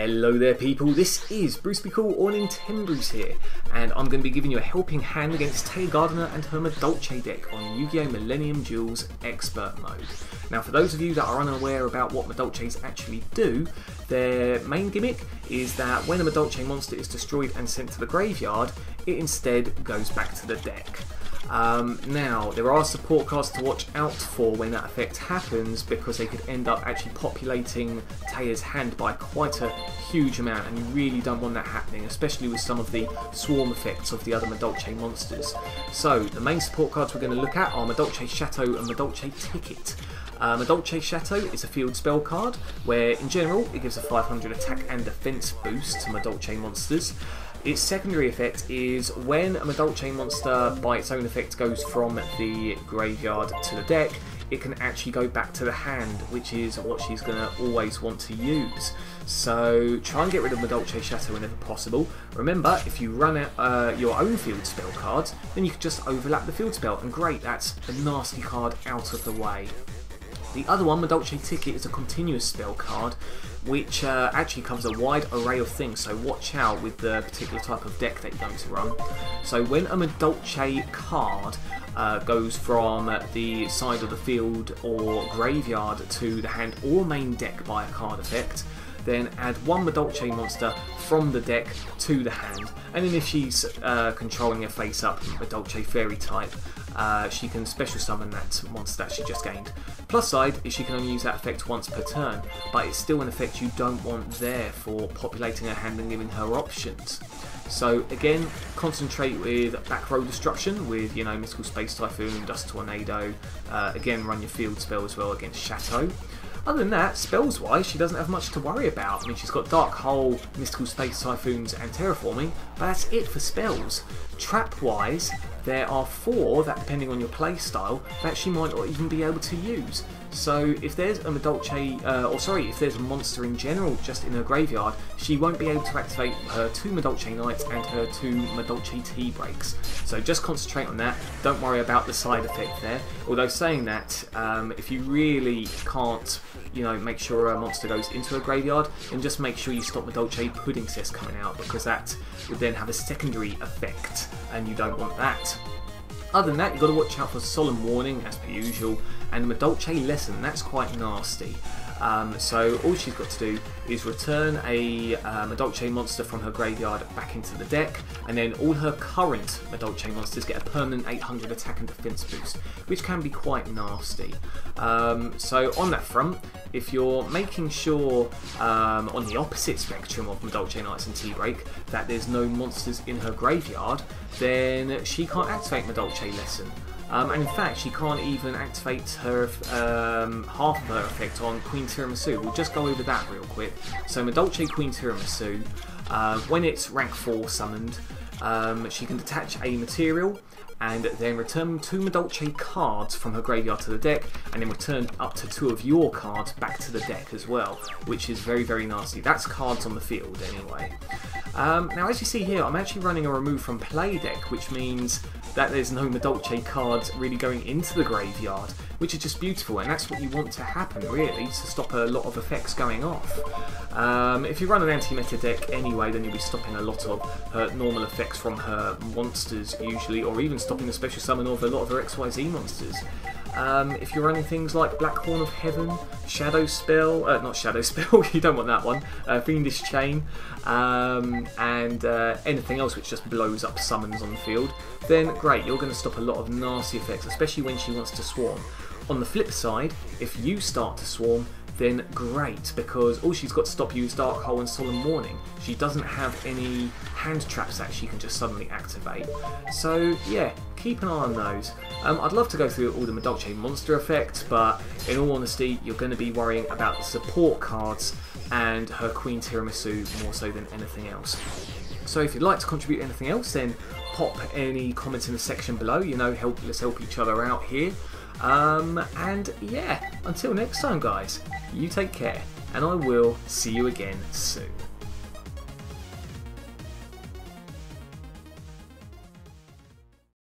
Hello there people, this is Bruce Be Cool or nintenbruce here, and I'm going to be giving you a helping hand against Gardner and her Madolche deck on Yu-Gi-Oh! Millennium Duels Expert Mode. Now for those of you that are unaware about what Madolches actually do, their main gimmick is that when a Madolche monster is destroyed and sent to the graveyard, it instead goes back to the deck. Now, there are support cards to watch out for when that effect happens, because they could end up actually populating Taya's hand by quite a huge amount, and you really don't want that happening, especially with some of the swarm effects of the other Madolche monsters. So, the main support cards we're going to look at are Madolche Chateau and Madolche Ticket. Madolche Chateau is a field spell card, where in general it gives a 500 attack and defense boost to Madolche monsters. Its secondary effect is when a Madolche monster by its own effect goes from the graveyard to the deck, it can actually go back to the hand, which is what she's going to always want to use. So try and get rid of Madolche Chateau whenever possible. Remember, if you run out your own field spell cards, then you can just overlap the field spell, and great, that's a nasty card out of the way. The other one, Madolche Ticket, is a continuous spell card which actually covers a wide array of things, so watch out with the particular type of deck that you're going to run. So when a Madolche card goes from the side of the field or graveyard to the hand or main deck by a card effect, then add one Madolche monster from the deck to the hand, and then if she's controlling a face-up Madolche fairy type, she can special summon that monster that she just gained. Plus side is she can only use that effect once per turn, but it's still an effect you don't want there for populating her hand and giving her options. So again, concentrate with back row destruction with, you know, Mystical Space Typhoon, Dust Tornado. Again, run your field spell as well against Chateau. Other than that, spells wise, she doesn't have much to worry about. I mean, she's got Dark Hole, Mystical Space Typhoons and Terraforming, but that's it for spells. Trap wise, there are 4 that, depending on your play style, that she might not even be able to use. So if there's a Madolche, if there's a monster in general just in her graveyard, she won't be able to activate her 2 Madolche Nights and her 2 Madolche Teabreaks. So just concentrate on that, don't worry about the side effect there. Although saying that, if you really can't, you know, make sure a monster goes into a graveyard, then just make sure you stop Madolche Puddingcess coming out, because that would then have a secondary effect, and you don't want that. Other than that, you've got to watch out for Solemn Warning, as per usual, and Madolche Lesson, that's quite nasty. So all she's got to do is return a Madolche monster from her graveyard back into the deck, and then all her current Madolche monsters get a permanent 800 attack and defense boost, which can be quite nasty. So on that front, if you're making sure on the opposite spectrum of Madolche Nights and Teabreak that there's no monsters in her graveyard, then she can't activate Madolche Lesson. And in fact, she can't even activate her half of her effect on Queen Tiramisu. We'll just go over that real quick. So Madolche Queen Tiramisu, when it's rank 4 summoned, she can detach a material and then return 2 Madolche cards from her graveyard to the deck, and then return up to 2 of your cards back to the deck as well, which is very, very nasty. That's cards on the field anyway. Now as you see here, I'm actually running a remove from play deck, which means that there's no Madolche cards really going into the graveyard, which is just beautiful, and that's what you want to happen really, to stop a lot of effects going off. If you run an anti-meta deck anyway, then you'll be stopping a lot of her normal effects from her monsters usually, or even stopping the special summon of a lot of her XYZ monsters. If you're running things like Black Horn of Heaven, Shadow Spell, not Shadow Spell, you don't want that one, Fiendish Chain, and anything else which just blows up summons on the field, then great, you're going to stop a lot of nasty effects, especially when she wants to swarm. On the flip side, if you start to swarm, then great, because all she's got to stop you is Dark Hole and Solemn Warning. She doesn't have any hand traps that she can just suddenly activate. So yeah, keep an eye on those. I'd love to go through all the Madolche monster effects, but in all honesty, you're going to be worrying about the support cards and her Queen Tiramisu more so than anything else. So if you'd like to contribute anything else, then pop any comments in the section below. You know, let's help each other out here. And yeah, until next time guys, you take care, and I will see you again soon.